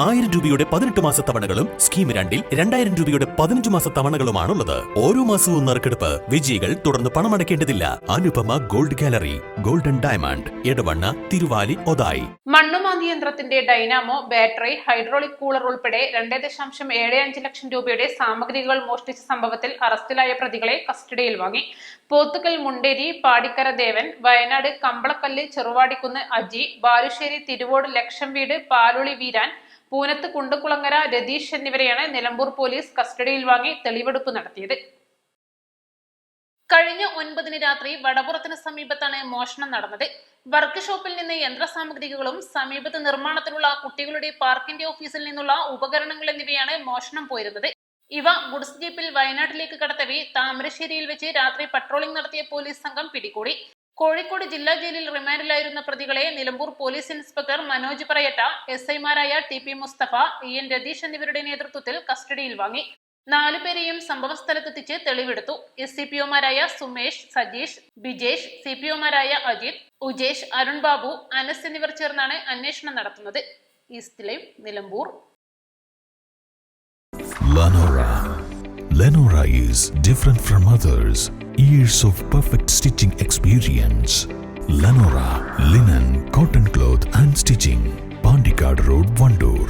1000 രൂപയുടെ 18 മാസ തവണകളും സ്കീം 2-ൽ 2000 രൂപയുടെ 15 മാസ തവണകളുമാണുള്ളത്. ഓരോ മാസവും നറുക്കെടുപ്പ്. വിജയികൾ തുടർന്ന് പണമടയ്ക്കേണ്ടതില്ല. Anupama gold gallery, golden diamond, Edavanna, Thiruvali, Othayi. മണ്ണുമാന്തി യന്ത്രത്തിന്റെ ഡൈനാമോ, ബാറ്ററി, ഹൈഡ്രോളിക് കൂളർ ഉൾപ്പെടെ 2.75 ലക്ഷം രൂപയുടെ സാമഗ്രികൾ മോഷ്ടിച്ച സംഭവത്തിൽ അറസ്റ്റിലായ പ്രതികളെ കസ്റ്റഡിയിൽ വാങ്ങി. പോത്തുകൽ മുണ്ടേരി പാടിക്കര ദേവൻ, വയനാട് കമ്പളക്കല്ല് ചെറുവാടിക്കുന്ന് അജി, ബാലുശ്ശേരി തിരുവോട് ലക്ഷം വീട് പാലുളി വീരാൻ, പൂനത്ത് കുണ്ടുകുളങ്ങര രതീഷ് എന്നിവരെയാണ് നിലമ്പൂർ പോലീസ് കസ്റ്റഡിയിൽ വാങ്ങി തെളിവെടുപ്പ് നടത്തിയത്. കഴിഞ്ഞ 9-ന് രാത്രി വടപുറത്തിന് സമീപത്താണ് മോഷണം നടന്നത്. വർക്ക് ഷോപ്പിൽ നിന്ന് യന്ത്രസാമഗ്രികളും സമീപത്ത് നിർമ്മാണത്തിലുള്ള കുട്ടികളുടെ പാർക്കിന്റെ ഓഫീസിൽ നിന്നുള്ള ഉപകരണങ്ങൾ എന്നിവയാണ് മോഷണം പോയിരുന്നത്. ഇവ ഗുഡ്സ് ജീപ്പിൽ വയനാട്ടിലേക്ക് കടത്തവേ താമരശ്ശേരിയിൽ വെച്ച് രാത്രി പട്രോളിംഗ് നടത്തിയ പോലീസ് സംഘം പിടികൂടി. കോഴിക്കോട് ജില്ലാ ജയിലിൽ റിമാൻഡിലായിരുന്ന പ്രതികളെ Nilambur police inspector Manoj പറയറ്റ, SI-മാരായ TP Mustafa, EN Ratheesh എന്നിവരുടെ നേതൃത്വത്തിൽ കസ്റ്റഡിയിൽ വാങ്ങി. 4 പേരെയും സംഭവ സ്ഥലത്തെത്തിച്ച് തെളിവെടുത്തു. SCPO-മാരായ സുമേഷ്, സജീഷ്, ബിജേഷ്, CPO-മാരായ അജിത്, ഉജേഷ്, അരുൺ ബാബു, അനസ് എന്നിവർ ചേർന്നാണ് അന്വേഷണം നടത്തുന്നത്. East live, Nilambur. Lenora is different from others. Years of perfect stitching experience. Lenora linen, cotton cloth and stitching. Pandikad Road, Vandoor.